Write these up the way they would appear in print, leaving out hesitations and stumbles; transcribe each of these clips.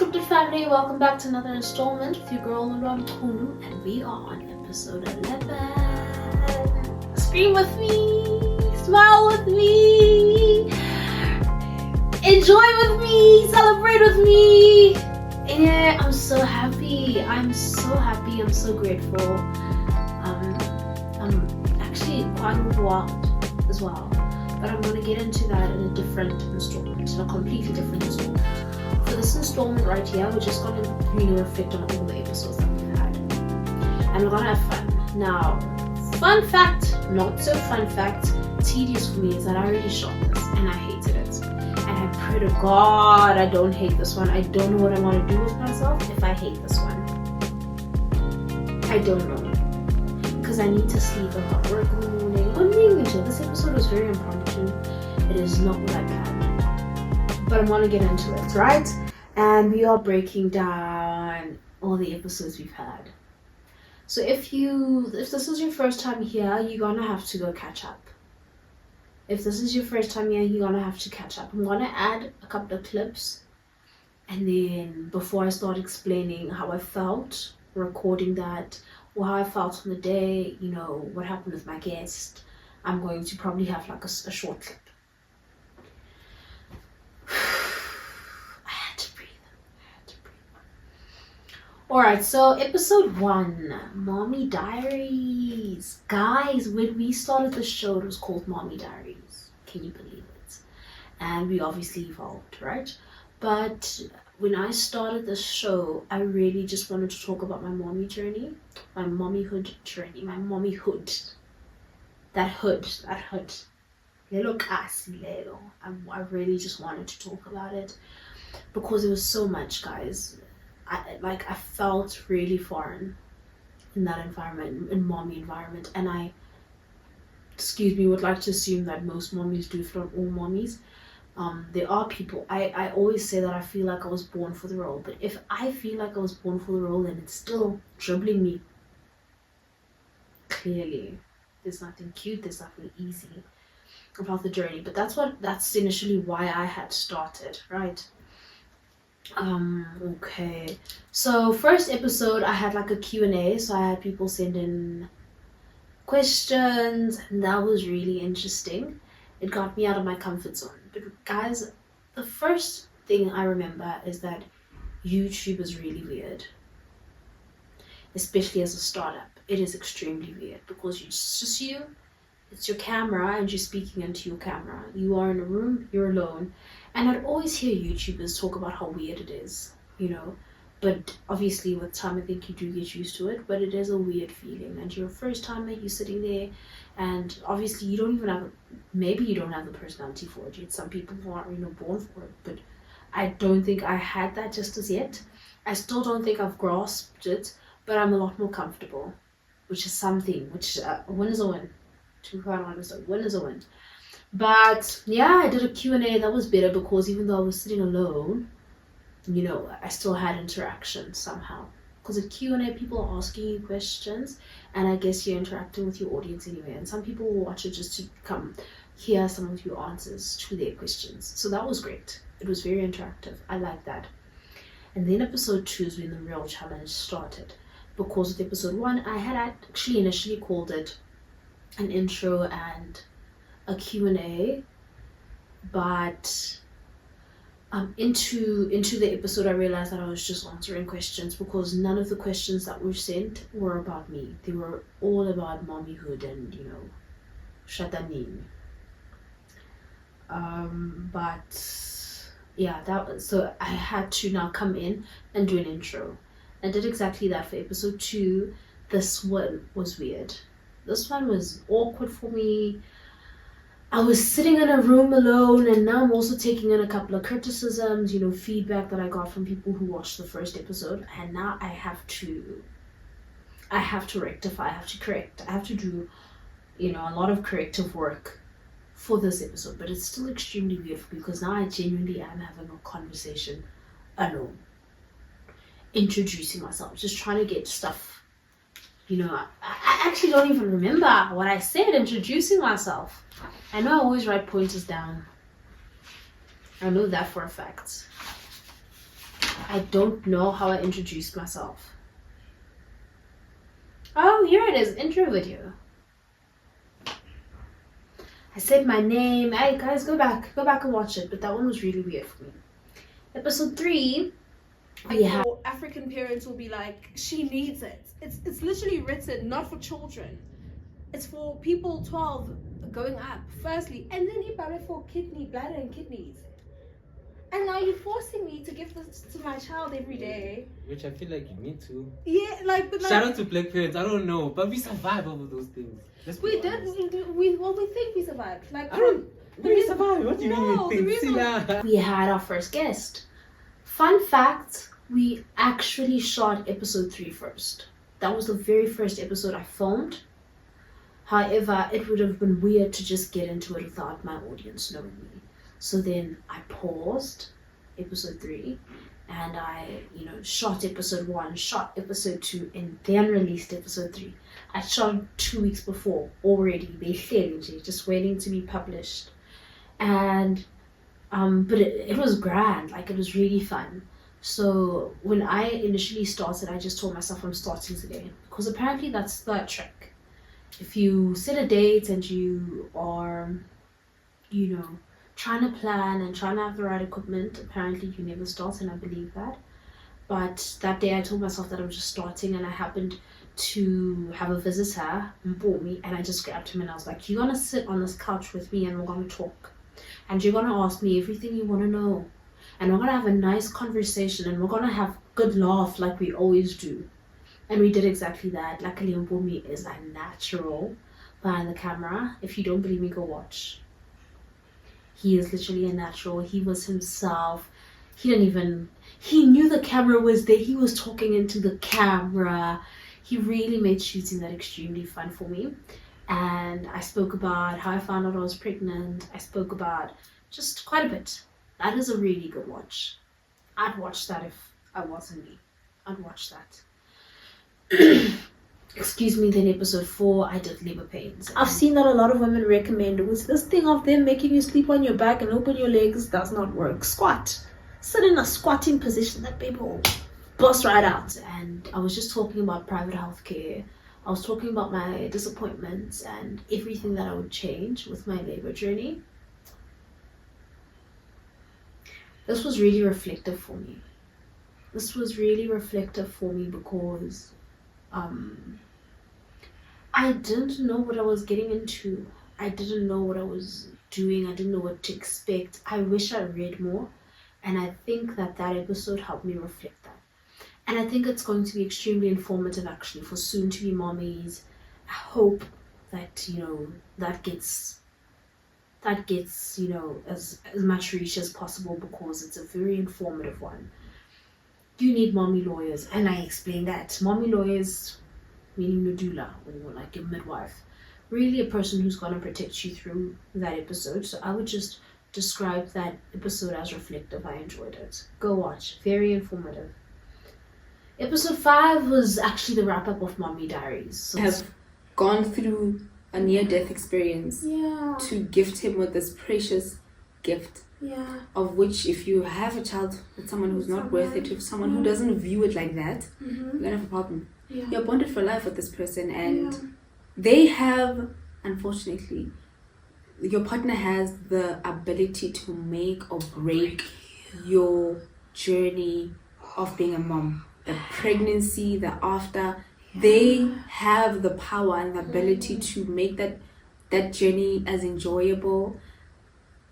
Unscripted family, welcome back to another installment with your girl Kunu, and we are on episode 11. Scream with me, smile with me, enjoy with me, celebrate with me. And yeah, I'm so happy, I'm so grateful. I'm actually quite overwhelmed as well, but I'm going to get into that in a different installment, in a completely different installment. For this installment right here, we're just going to reflect on all the episodes that we've had, and we're going to have fun. Now, fun fact, not so fun fact, tedious for me, is that I already shot this and I hated it, and I pray to God I don't hate this one. I don't know what I want to do with myself if I hate this one. I don't know, because I need to sleep. I've got work in the morning. What do you mean? This episode was very impromptu. It is not what I planned, but I want to get into it, right? And we are breaking down all the episodes we've had. So if this is your first time here, you're gonna have to go catch up. If this is your first time here, you're gonna have to catch up. I'm gonna add a couple of clips, and then before I start explaining how I felt recording that, or how I felt on the day, what happened with my guest, I'm going to probably have like a short clip. I had to breathe. Alright, so episode 1, Mommy Diaries. Guys, when we started the show, it was called Mommy Diaries. Can you believe it? And we obviously evolved, right? But when I started the show, I really just wanted to talk about my mommy journey, my mommyhood journey, my mommyhood. That hood. Little kasi, little. I really just wanted to talk about it because it was so much, guys. I felt really foreign in that environment, in mommy environment, and I would like to assume that most mommies do, if not all mommies. There are people, I always say that I feel like I was born for the role, but if I feel like I was born for the role, then it's still dribbling me. Clearly, there's nothing cute, there's nothing easy about the journey, but that's initially why I had started, right? Okay, so first episode I had like a Q&A, so I had people send in questions, and that was really interesting. It got me out of my comfort zone. But guys, the first thing I remember is that YouTube is really weird, especially as a startup. It is extremely weird because it's just you, it's your camera, and you're speaking into your camera. You are in a room, you're alone. And I'd always hear YouTubers talk about how weird it is, but obviously with time I think you do get used to it, but it is a weird feeling, and you're a first timer, you're sitting there, and obviously you don't have the personality for it yet. Some people who aren't born for it, but I don't think I had that just as yet. I still don't think I've grasped it, but I'm a lot more comfortable, which is something, which a win is a win. To be quite honest, a win is a win. But yeah, I did a Q&A. That was better because even though I was sitting alone, I still had interaction somehow. Because at Q&A, people are asking you questions, and I guess you're interacting with your audience anyway. And some people will watch it just to come hear some of your answers to their questions. So that was great. It was very interactive. I like that. And then episode 2 is when the real challenge started. Because with episode 1, I had actually initially called it an intro and a Q&A, but into the episode I realized that I was just answering questions, because none of the questions that were sent were about me. They were all about mommyhood and shatanin. But yeah, so I had to now come in and do an intro. I did exactly that for episode 2. This one was weird. This one was awkward for me. I was sitting in a room alone, and now I'm also taking in a couple of criticisms, feedback that I got from people who watched the first episode, and now I have to rectify, I have to correct, I have to do, a lot of corrective work for this episode, but it's still extremely weird for me because now I genuinely am having a conversation alone, introducing myself, just trying to get stuff. I actually don't even remember what I said introducing myself. I know I always write pointers down. I know that for a fact. I don't know how I introduced myself. Oh, here it is, intro video. I said my name. Hey guys, go back and watch it. But that one was really weird for me. Episode 3. African parents will be like, she needs it. It's literally written not for children. It's for people 12 going up, firstly, and then ibale for bladder and kidneys. And now you're forcing me to give this to my child every day. Which I feel like you need to. Yeah, but shout out to black parents. I don't know, but we survive over those things. We did. We think we survived. Like we survived. What do you mean we think? We had our first guest. Fun fact: we actually shot episode 3 first. That was the very first episode I filmed. However, it would have been weird to just get into it without my audience knowing me. So then I paused episode 3 and I, shot episode 1, shot episode 2, and then released episode 3. I shot 2 weeks before already, just waiting to be published. And, but it was grand, like it was really fun. So when I initially started, I just told myself I'm starting today, because apparently that's the trick. If you set a date and you are, trying to plan and trying to have the right equipment, apparently you never start, and I believe that. But that day I told myself that I was just starting, and I happened to have a visitor and bought me, and I just grabbed him and I was like, you're gonna sit on this couch with me and we're gonna talk. And you're gonna ask me everything you wanna know. And we're gonna have a nice conversation and we're gonna have good laugh like we always do. And we did exactly that. Luckily, Mpumi is a natural behind the camera. If you don't believe me, go watch. He is literally a natural. He was himself. He knew the camera was there. He was talking into the camera. He really made shooting that extremely fun for me. And I spoke about how I found out I was pregnant. I spoke about just quite a bit. That is a really good watch. I'd watch that if I wasn't me. I'd watch that. Excuse me. Then episode 4, I did labor pains. I've seen that a lot of women recommend was this thing of them making you sleep on your back and open your legs does not work. Squat. Sit in a squatting position. That baby will bust right out. And I was just talking about private healthcare. I was talking about my disappointments and everything that I would change with my labor journey. This was really reflective for me. Because I didn't know what I was getting into. I didn't know what I was doing. I didn't know what to expect. I wish I read more. And I think that episode helped me reflect that. And I think it's going to be extremely informative actually for soon-to-be mommies. I hope that, that gets as much reach as possible, because it's a very informative one. You need mommy lawyers, and I explained that. Mommy lawyers, meaning Nadula, when you're like your midwife. Really a person who's going to protect you through that episode. So I would just describe that episode as reflective. I enjoyed it. Go watch. Very informative. Episode 5 was actually the wrap-up of Mommy Diaries. So have gone through a near-death experience to gift him with this precious gift. Yeah. Of which, if you have a child with someone who's not worth it, if someone who doesn't view it like that, you're gonna have a problem. Yeah. You're bonded for life with this person, and they have, unfortunately, your partner has the ability to make or break your journey of being a mom. The pregnancy, the after, they have the power and the ability to make that journey as enjoyable,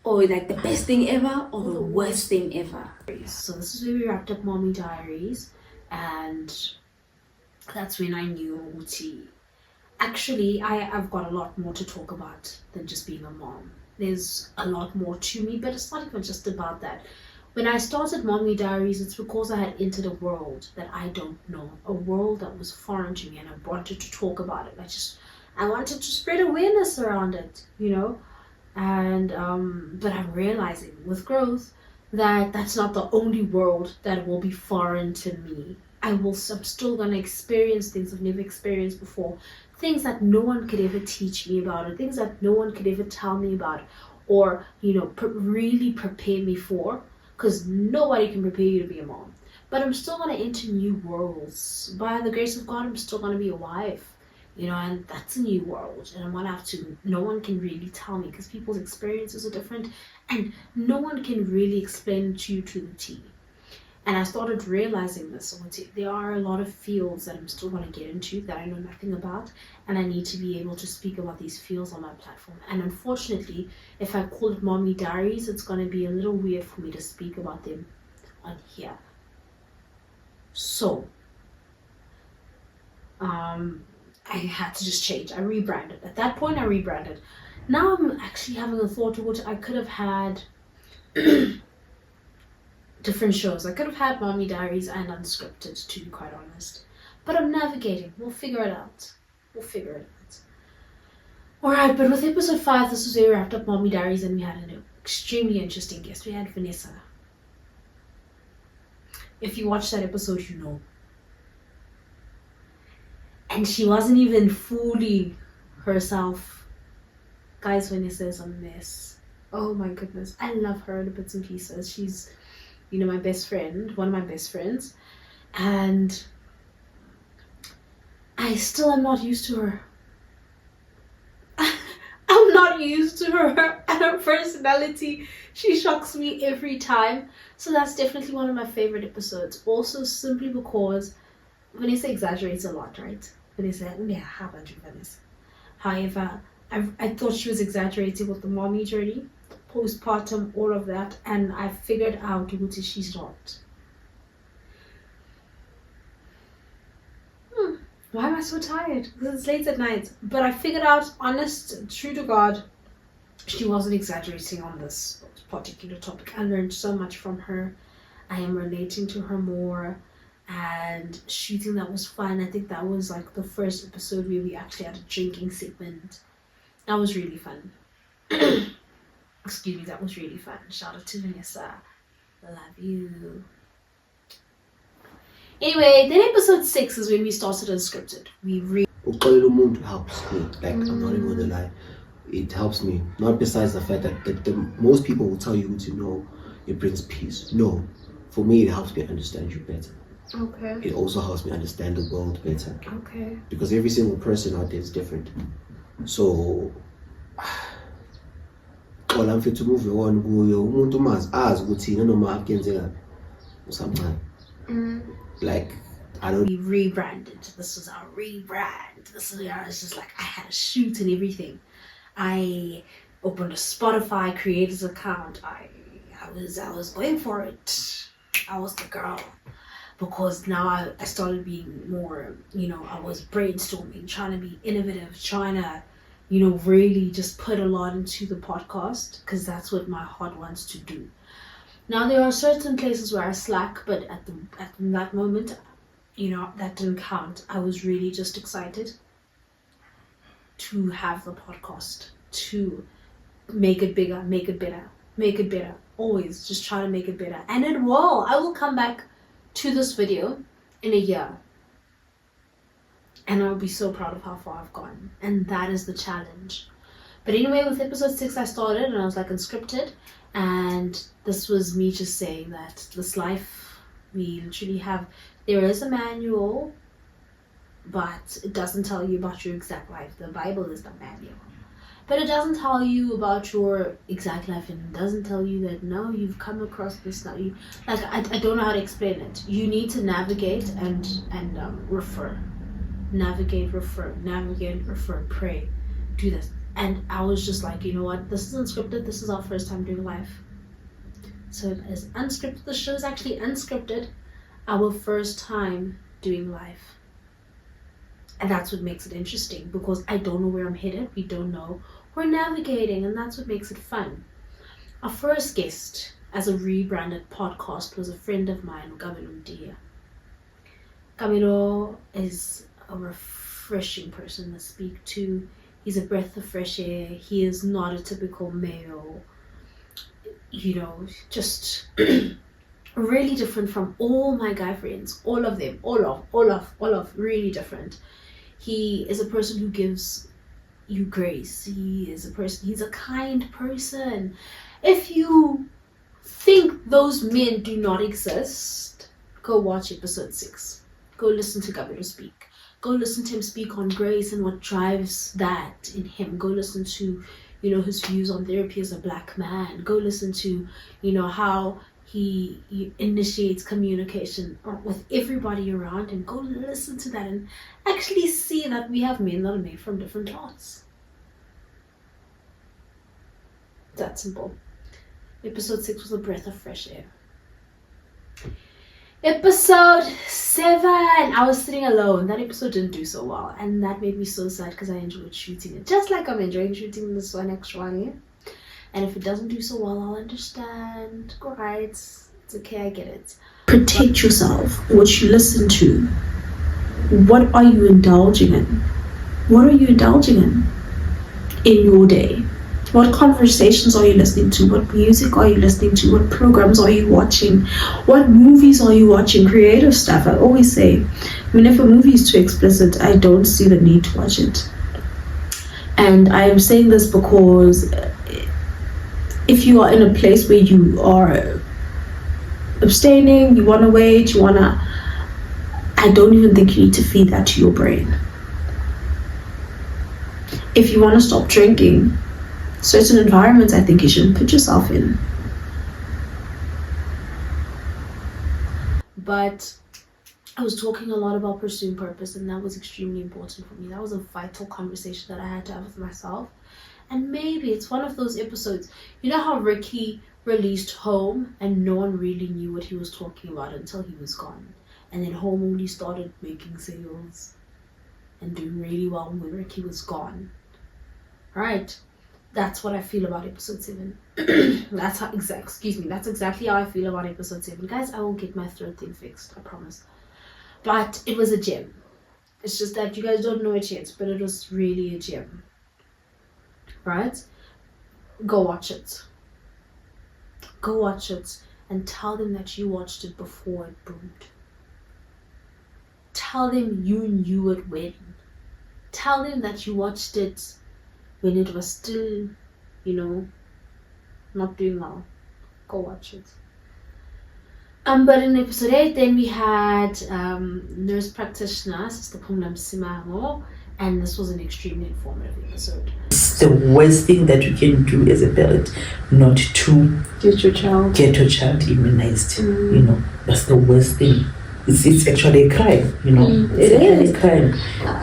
or like the best thing ever, or the worst thing ever. So this is where we wrapped up Mommy Diaries, and that's when I knew Uti. Actually, I've got a lot more to talk about than just being a mom. There's a lot more to me, but it's not even just about that. When I started Mommy Diaries, it's because I had entered a world that I don't know, a world that was foreign to me, and I wanted to talk about it. I wanted to spread awareness around it, And but I'm realizing with growth that that's not the only world that will be foreign to me. I'm still gonna experience things I've never experienced before, things that no one could ever teach me about, or things that no one could ever tell me about, or really prepare me for, because nobody can prepare you to be a mom. but I'm still going to enter new worlds. By the grace of God, I'm still going to be a wife, you know, and that's a new world. And I'm going to have to, no one can really tell me because people's experiences are different and no one can really explain it to you to the T. And I started realizing this. There are a lot of fields that I'm still going to get into that I know nothing about. And I need to be able to speak about these fields on my platform. And unfortunately, if I call it Mommy Diaries, it's going to be a little weird for me to speak about them on here. So, I had to just change. I rebranded. At that point, I rebranded. Now I'm actually having a thought to what I could have had different shows. I could have had Mommy Diaries and Unscripted, to be quite honest. But I'm navigating. We'll figure it out. Alright, but with episode 5, this was where we wrapped up Mommy Diaries and we had an extremely interesting guest. We had Vanessa. If you watched that episode, you know. And she wasn't even fully herself. Guys, Vanessa is a mess. Oh my goodness. I love her in bits and pieces. She's, you know, my best friend, one of my best friends. And I still am not used to her. I'm not used to her and her personality. She shocks me every time. So that's definitely one of my favorite episodes. Also simply because Vanessa exaggerates a lot, right? Vanessa, yeah, how about you, Vanessa? However, I thought she was exaggerating with the mommy journey, postpartum, all of that, and I figured out what she's not. Why am I so tired? Because it's late at night. But I figured out, honest, true to God, she wasn't exaggerating on this particular topic. I learned so much from her. I am relating to her more. And shooting that was fun. I think that was like the first episode where we actually had a drinking segment. That was really fun. Excuse me, that was really fun. Shout out to Vanessa. Love you. Anyway, then episode 6 is when we started Unscripted. Umuntu helps me. Like, I'm not even gonna lie. It helps me. Not besides the fact that the most people will tell you to know it brings peace. No. For me, it helps me understand you better. Okay. It also helps me understand the world better. Okay. Because every single person out there is different. So, all I'm fit to move on, umuntu mas azi ukuthi noma akenzeka something. Like, I don't. We rebranded. This was our rebrand. This is it's just like I had a shoot and everything. I opened a Spotify creators account. I was going for it. I was the girl. Because now I started being more, you know, I was brainstorming, trying to be innovative, trying to, you know, really just put a lot into the podcast because that's what my heart wants to do. Now there are certain places where I slack, but at that moment, you know, that didn't count. I was really just excited to have the podcast, to make it bigger, make it better. Always just try to make it better. And it will. I will come back to this video in a year. And I'll be so proud of how far I've gone. And that is the challenge. But anyway, with episode 6 I started and I was like Unscripted. And this was me just saying that this life, we literally have, there is a manual, but it doesn't tell you about your exact life. The Bible is the manual. But it doesn't tell you about your exact life, and it doesn't tell you that, no, you've come across this now. I don't know how to explain it. You need to navigate and refer. Navigate, refer, pray. Do this. And I was just like, you know what? This is Unscripted. This is our first time doing live. So it is Unscripted. The show is actually Unscripted. Our first time doing live. And that's what makes it interesting because I don't know where I'm headed. We don't know. We're navigating, and that's what makes it fun. Our first guest as a rebranded podcast was a friend of mine, Camilo Dia. Camilo is a refreshing person to speak to. He's a breath of fresh air. He is not a typical male. You know, just really different from all my guy friends. All of them. All of. Really different. He is a person who gives you grace. He's a kind person. If you think those men do not exist, go watch episode 6. Go listen to Gabriel speak. Go listen to him speak on grace and what drives that in him. Go listen to, his views on therapy as a black man. Go listen to, how he initiates communication with everybody around him. Go listen to that and actually see that we have men that are made from different cloths. That simple. Episode 6 was a breath of fresh air. Episode 7, I was sitting alone. That episode didn't do so well, and that made me so sad because I enjoyed shooting it, just like I'm enjoying shooting this one actually. And if it doesn't do so well, I'll understand. Alright, it's okay, I get it. Protect yourself. What you listen to. What are you indulging in? What are you indulging in your day? What conversations are you listening to? What music are you listening to? What programs are you watching? What movies are you watching? Creative stuff. I always say, if a movie is too explicit, I don't see the need to watch it. And I am saying this because if you are in a place where you are abstaining, you want to wait, I don't even think you need to feed that to your brain. If you want to stop drinking, certain environments I think you shouldn't put yourself in. But I was talking a lot about pursuing purpose, and that was extremely important for me. That was a vital conversation that I had to have with myself. And maybe it's one of those episodes, how Ricky released Home and no one really knew what he was talking about until he was gone. And then Home only started making sales and doing really well when Ricky was gone. Right? That's what I feel about episode 7. That's exactly how I feel about episode 7. Guys, I will get my throat thing fixed, I promise. But it was a gem. It's just that you guys don't know it yet, but it was really a gem. Right? Go watch it. Go watch it and tell them that you watched it before it boomed. Tell them you knew it when. Tell them that you watched it when it was still, not doing well. Go watch it. But in episode 8, then we had nurse practitioner, Sister Pumla Msimamo, and this was an extremely informative episode. It's the worst thing that you can do as a parent, not to get your child immunized. That's the worst thing. It's actually a crime, It's actually a crime.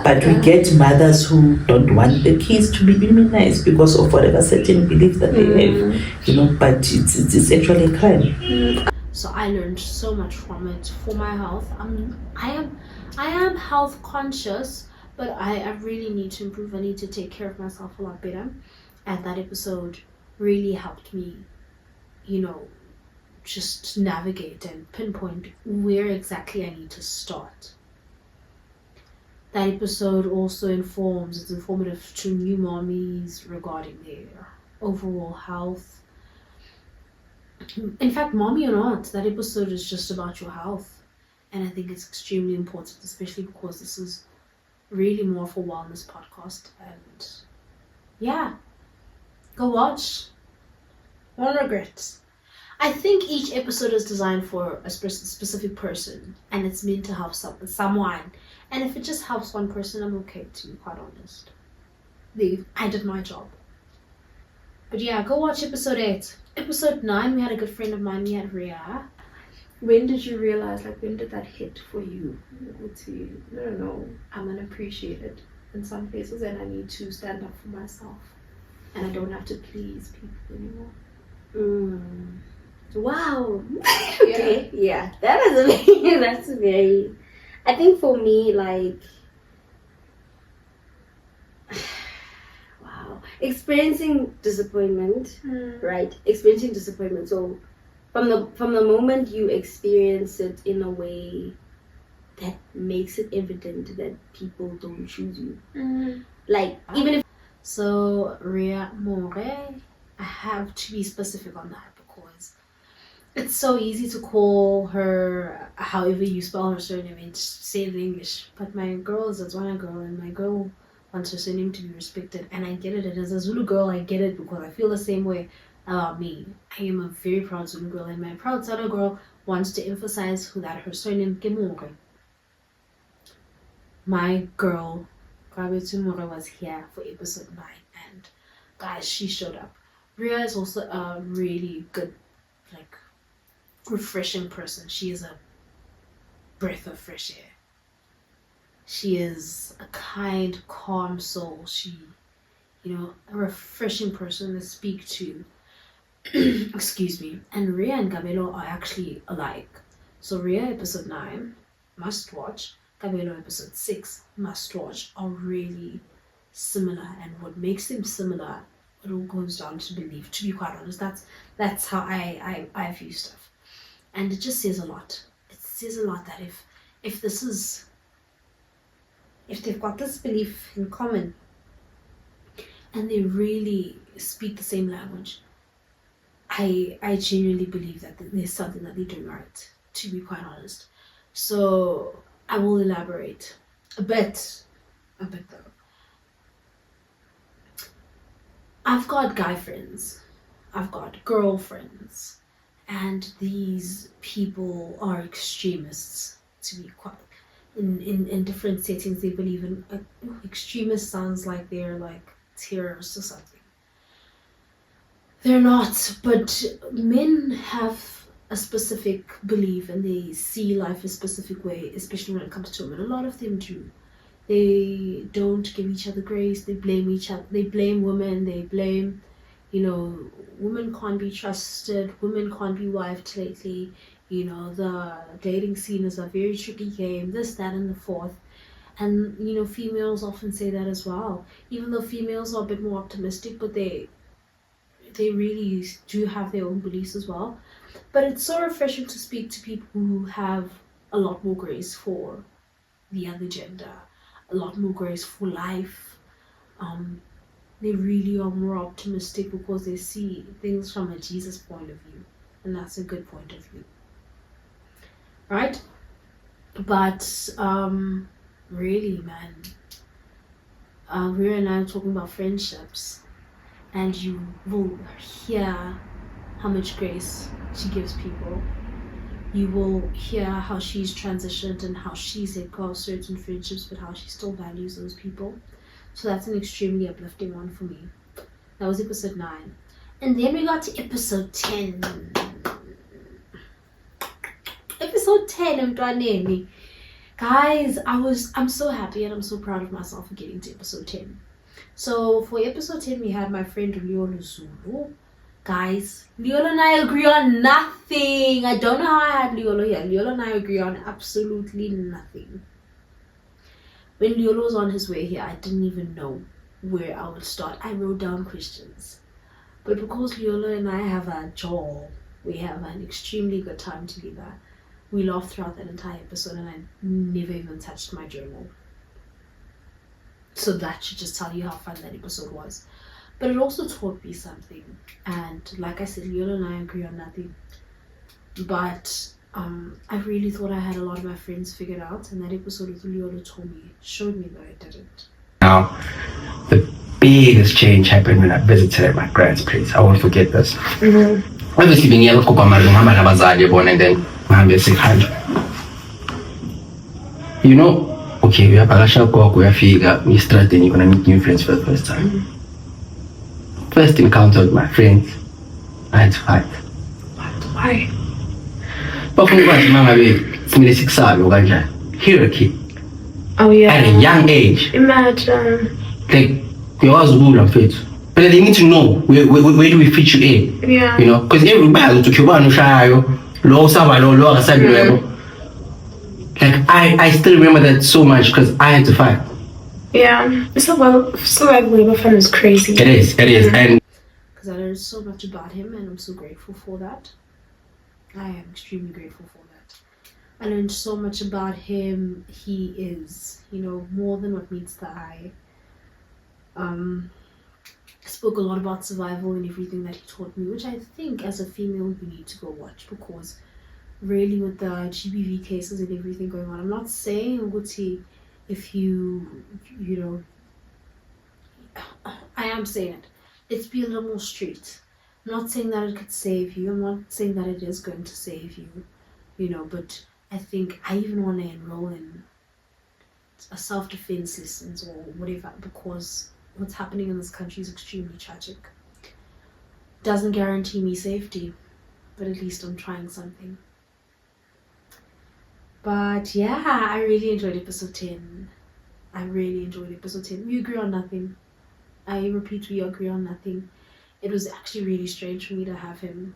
But we get mothers who don't want the kids to be immunized because of whatever certain belief that they have, but it's actually a crime. So I learned so much from it for my health. I am health conscious, but I really need to improve. I need to take care of myself a lot better. And that episode really helped me, just navigate and pinpoint where exactly I need to start. That episode also it's informative to new mommies regarding their overall health. In fact, mommy or not, that episode is just about your health. And I think it's extremely important, especially because this is really more of a wellness podcast. And yeah, go watch. No regrets. I think each episode is designed for a specific person, and it's meant to help someone. And if it just helps one person, I'm okay, to be quite honest. I did my job. But yeah, go watch episode 8. Episode 9, we had a good friend of mine, we had Rhea. When did you realize, when did that hit for you? No, I'm unappreciated in some places, and I need to stand up for myself. And I don't have to please people anymore. Wow. Okay. Yeah. That's very. I think for me, wow, experiencing disappointment, right? Experiencing disappointment. So, from the moment you experience it in a way that makes it evident that people don't choose you, even if. So Rhea More, I have to be specific on that because it's so easy to call her however you spell her surname and just say it in English. But my girl is a Tswana girl, and my girl wants her surname to be respected, and I get it. And as a Zulu girl, I get it because I feel the same way. about me. I am a very proud Zulu girl, and my proud Zulu girl wants to emphasize that her surname Gemore. My girl, Gabetumore, was here for episode 9, and guys, she showed up. Ria is also a really good, like, refreshing person. She is a breath of fresh air. She is a kind, calm soul. She, a refreshing person to speak to. Excuse me. And Ria and Gabelo are actually alike. So Ria episode 9, must watch. Gabelo episode 6, must watch, are really similar. And what makes them similar, it all goes down to belief. To be quite honest, that's how I view stuff. And it just says a lot. It says a lot that if they've got this belief in common and they really speak the same language, I genuinely believe that there's something that they're doing right, to be quite honest. So I will elaborate a bit though. I've got guy friends, I've got girlfriends, and these people are extremists, to be quite in different settings. They believe in extremist sounds like they're like terrorists or something. They're not, but men have a specific belief and they see life a specific way, especially when it comes to women. A lot of them do. They don't give each other grace. They blame each other. They blame women. They blame, women can't be trusted. Women can't be wifed lately. The dating scene is a very tricky game. This, that, and the fourth. And, females often say that as well. Even though females are a bit more optimistic, but they really do have their own beliefs as well. But it's so refreshing to speak to people who have a lot more grace for the other gender, a lot more grace for life. They really are more optimistic because they see things from a Jesus point of view, and that's a good point of view, right? But really, man, Rhea and I are talking about friendships, and you will hear how much grace she gives people. You will hear how she's transitioned and how she's let go of certain friendships, but how she still values those people. So that's an extremely uplifting one for me. That was episode 9. And then we got to episode 10. Episode 10, Mtwaneni. Guys, I'm so happy and I'm so proud of myself for getting to episode 10. So for episode 10, we had my friend Leolo Zulu. Guys, Leolo and I agree on nothing. I don't know how I had Leolo here. Leolo and I agree on absolutely nothing. When Leolo was on his way here, I didn't even know where I would start. I wrote down questions. But because Leolo and I have a jaw, we have an extremely good time together. We laughed throughout that entire episode and I never even touched my journal. So that should just tell you how fun that episode was. But it also taught me something. And like I said, Leolo and I agree on nothing. But I really thought I had a lot of my friends figured out. And that episode with Leolo showed me that I didn't. Now, the biggest change happened when I visited my grand's place. I won't forget this. Obviously, being able to go and then I say hi. Okay, we have a shop, we have we start and you're gonna meet new friends for the first time. First encounter with my friends, I had to fight. Why? But from what Mama it's me 6 hours, hierarchy. Oh yeah. At a young age. Imagine. Like there was rule and faith. But they need to know where do we fit you in. Yeah. Because everybody to Cuba no shy. Like I still remember that so much because I had to fight. Yeah, so like labor fun is crazy. It is, and because I learned so much about him, and I'm so grateful for that. I am extremely grateful for that. I learned so much about him. He is, more than what meets the eye. Spoke a lot about survival and everything that he taught me, which I think as a female you need to go watch, because really with the GBV cases and everything going on, I'm not saying Uguti, if I am saying it, let's be a little more strict. I'm not saying that it could save you. I'm not saying that it is going to save you, you know, but I think I even want to enroll in a self-defense lessons or whatever, because what's happening in this country is extremely tragic. Doesn't guarantee me safety, but at least I'm trying something. But yeah, I really enjoyed episode 10. I really enjoyed episode 10. We agree on nothing. I repeat, we agree on nothing. It was actually really strange for me to have him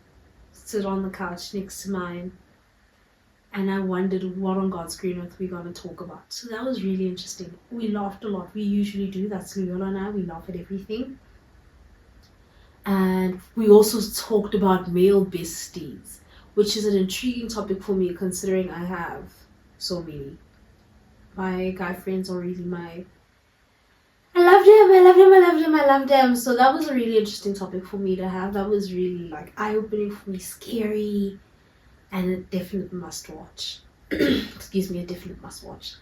sit on the couch next to mine, and I wondered what on God's green earth we're going to talk about. So that was really interesting. We laughed a lot. We usually do. That's Loyola and I. We laugh at everything. And we also talked about male besties, which is an intriguing topic for me considering I have so many. My guy friends are really I loved him. So that was a really interesting topic for me to have. That was really like eye-opening for me, scary, and a definite must-watch. Excuse me, a definite must-watch.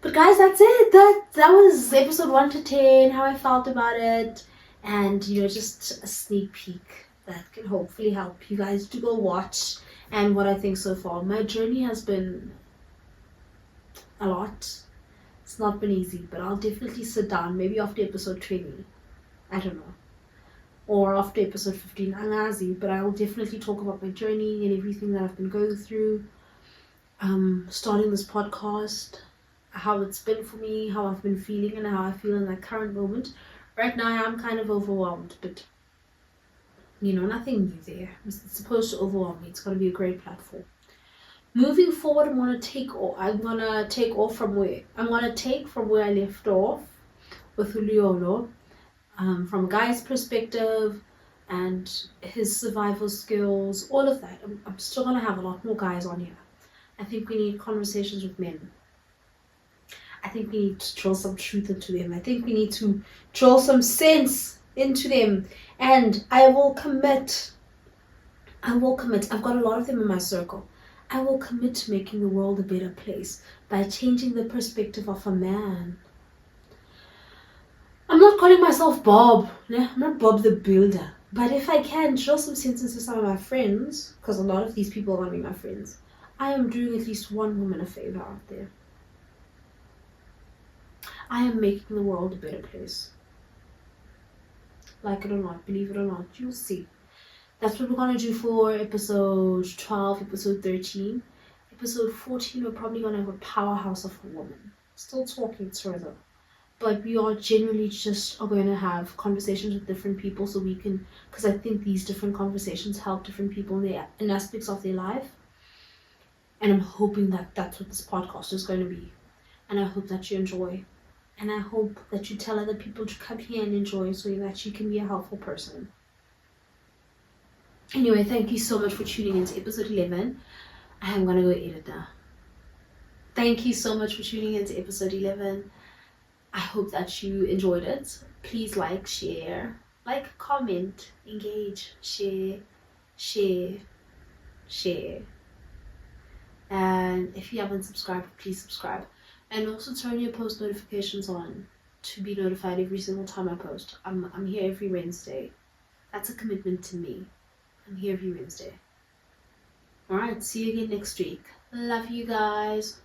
But guys, that's it. That was episode 1 to 10, how I felt about it, and you know, just a sneak peek that can hopefully help you guys to go watch and what I think so far. My journey has been a lot. It's not been easy, but I'll definitely sit down, maybe after episode 20, I don't know, or after episode 15, Angazi, but I'll definitely talk about my journey and everything that I've been going through, starting this podcast, how it's been for me, how I've been feeling, and how I feel in that current moment. Right now, I am kind of overwhelmed, but you know, nothing new there. It's supposed to overwhelm me. It's going to be a great platform. Moving forward, I'm gonna take off from where I left off with Uliolo, from a guy's perspective and his survival skills, all of that. I'm still gonna have a lot more guys on here. I think we need conversations with men. I think we need to drill some truth into them. I think we need to drill some sense into them. And I will commit. I've got a lot of them in my circle. I will commit to making the world a better place by changing the perspective of a man. I'm not calling myself Bob. I'm not Bob the Builder. But if I can show some sense into some of my friends, because a lot of these people are my friends, I am doing at least one woman a favor out there. I am making the world a better place. Like it or not, believe it or not, you'll see. That's what we're going to do for episode 12, episode 13. Episode 14, we're probably going to have a powerhouse of a woman. Still talking to her though. But we are generally just are going to have conversations with different people so we can, because I think these different conversations help different people in aspects of their life. And I'm hoping that that's what this podcast is going to be. And I hope that you enjoy. And I hope that you tell other people to come here and enjoy so that you can be a helpful person. Anyway, thank you so much for tuning into episode 11. I am going to go edit now. Thank you so much for tuning into episode 11. I hope that you enjoyed it. Please like, share, comment, engage, share. And if you haven't subscribed, please subscribe. And also turn your post notifications on to be notified every single time I post. I'm here every Wednesday. That's a commitment to me. I'm here every Wednesday. Alright, see you again next week. Love you guys.